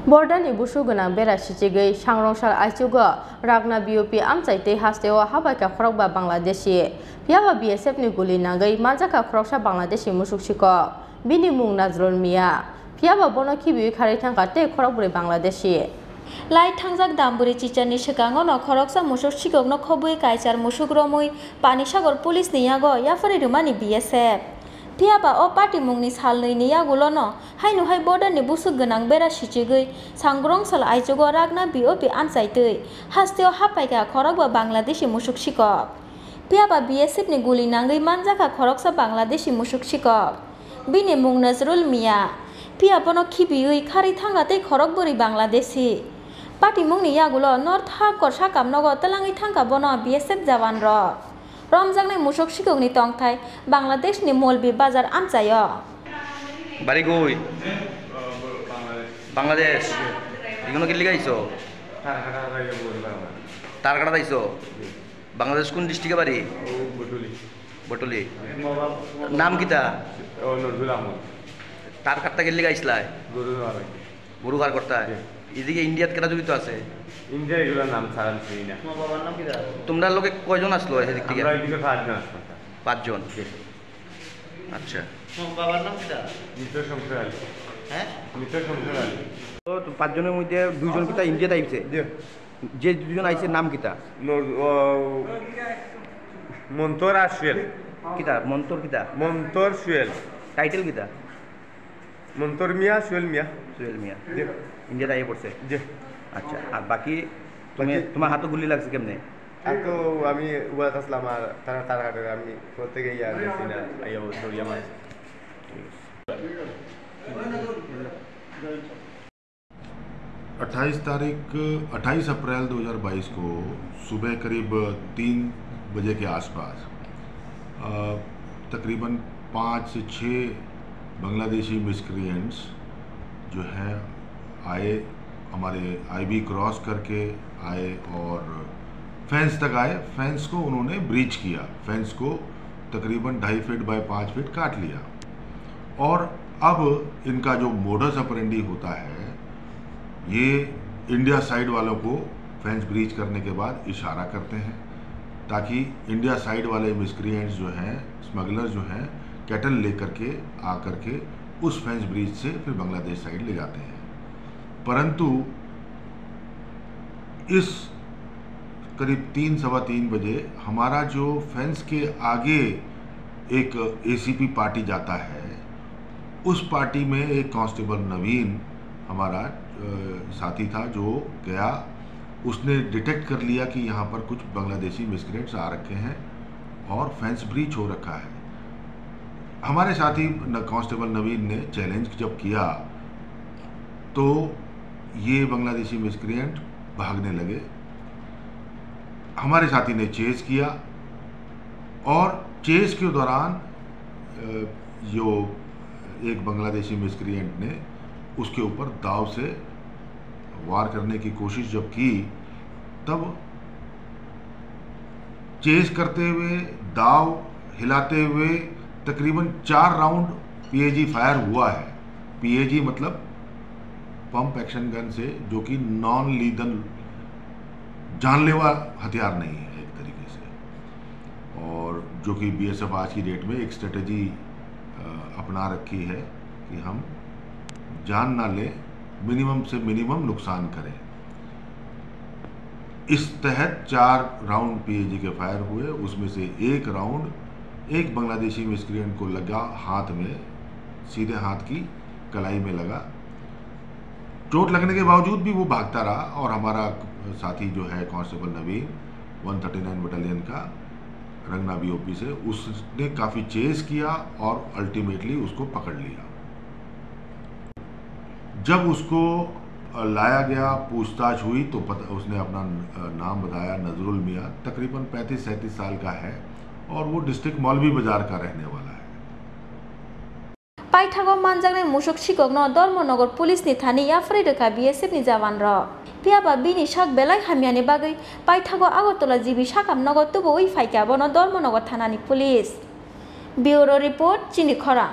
Bordani busu gonang bera sichigei sangrongshal aichugo ragna BOP amchaitei hasteo habaka khorokba Bangladeshi piaba BSF ni guli nangai manjaka khoroksa Bangladeshi musuksiko bini mung Nazrul Mia piaba bono khibi khari thangka te khorokburi Bangladeshi Lai tangjak damburi chichani sekango no khoroksa musuk sikok no khobui kaisar musuk romui pani sagor police ni yago yafari rumani BSF Piaba o party mungni salnui ni yagulo no hainu hai border ni busuk gonang bera sichigui sangrong sal aichugo ragna BOP amchaitei hasteo hapaika khorokba Bangladeshi musuk sikok Piaba BSF ni guli nangai manjaka khoroksa Bangladeshi musuk sikok bini mung Nazrul Mia piaba no khibiui khari thangatei khorokburi Bangladeshi party mungni yagulo north hakor sakam nogo telangai thangka bono BSF jawan ro Ramjangnai musuk sikokni tongthai Bangladesh ni Molbi bazar amchayo Bari goi Bangladesh Dikono killi gaiso Tarkada daiso Bangladesh kun district bari Botoli Naam kita Nurdul Ahmad Tarkata killi gaislai Guru gar korta hai এদিকে ইন্ডিয়াত কেটা জড়িত আছে India এগুলোর নাম ছাড়ান চিনি না তোমার বাবার নাম কি দা তোমরা লোকে কয়জন আসলো এদিক থেকে আমরা এদিকে 5 জন আসলাম 5 জন আচ্ছা তোমার বাবার নাম কি দা মিত্র শমশের আলী হ্যাঁ মিত্র শমশের আলী তো 5 জনের মধ্যে দুইজন কিটা ইন্ডিয়াতে আইছে যে দুইজন আইছে নাম কিটা মন্তর আর সুয়েল কিটা মন্তর কিটা মন্তর সুয়েল টাইটেল কিটা মন্তর মিয়া সুয়েল মিয়া ইন্ডিয়াতে আইয়ে পড়ছে জি আচ্ছা আর বাকি তুমি তোমার হাতে গুলি লাগছে কেমনে এত আমি উবাত আসলাম আর তারা কাটে আমি প্রত্যেকে ইয়া দেখছি না আইয়া দড়িয়া মাছ 28 अप्रैल 2022 को सुबह करीब 3 बजे के आसपास तकरीबन 5 से 6 बांग्लादेशी मिस्क्रिएंट्स जो हैं आए हमारे आईबी क्रॉस करके आए और फेंस तक आए। फेंस को उन्होंने ब्रीच किया, फेंस को तकरीबन 2.5 फीट बाय 5 फीट काट लिया और अब इनका जो मोडस ऑपरेंडी होता है ये इंडिया साइड वालों को फेंस ब्रीच करने के बाद इशारा करते हैं ताकि इंडिया साइड वाले मिस्क्रिएंट्स जो हैं, स्मगलर जो हैं, कैटल लेकर के आकर के उस फेंस ब्रीच से फिर बांग्लादेश साइड ले जाते हैं। परंतु इस करीब 3-3:15 बजे हमारा जो फेंस के आगे एक एसीपी पार्टी जाता है उस पार्टी में एक कांस्टेबल नवीन हमारा साथी था जो गया, उसने डिटेक्ट कर लिया कि यहाँ पर कुछ बांग्लादेशी मिस्क्रेंट्स आ रखे हैं और फेंस ब्रीच हो रखा है। हमारे साथी कांस्टेबल नवीन ने चैलेंज जब किया तो ये बांग्लादेशी मिस्क्रिएंट भागने लगे। हमारे साथी ने चेस किया और चेस के दौरान जो एक बांग्लादेशी मिस्क्रिएंट ने उसके ऊपर दाव से वार करने की कोशिश जब की तब चेस करते हुए दाव हिलाते हुए तकरीबन 4 राउंड पीएजी फायर हुआ है। पीएजी मतलब पंप एक्शन गन से, जो कि नॉन लीदल जानलेवा हथियार नहीं है एक तरीके से, और जो कि बीएसएफ आज की डेट में एक स्ट्रेटजी अपना रखी है कि हम जान ना ले, मिनिमम से मिनिमम नुकसान करें। इस तहत 4 राउंड पीएजी के फायर हुए, उसमें से एक राउंड एक बांग्लादेशी मिस्क्रिएंट को लगा हाथ में, सीधे हाथ की कलाई में लगा। चोट लगने के बावजूद भी वो भागता रहा और हमारा साथी जो है कांस्टेबल नवीन 139 बटालियन का रंगना बीओपी से, उसने काफ़ी चेस किया और अल्टीमेटली उसको पकड़ लिया। जब उसको लाया गया, पूछताछ हुई तो उसने अपना नाम बताया, नजरुल मिया, तकरीबन 35-37 साल का है और वो डिस्ट्रिक्ट मौलवी बाजार का रहने वाला है। पाइथागो मानजांगनाय मुसुक सिककनो धर्मनगर पुलिस नि थानी याफ्रै रोखा BSF नि जवान र पियाबा बिनि साक बेलाय हामियानि बागै पाइथागो आगरतला जिबि साकाम नगर तुबो ओइ फाइका बनो धर्मनगर थानानि पुलिस ब्यूरो रिपोर्ट चिनि खरा।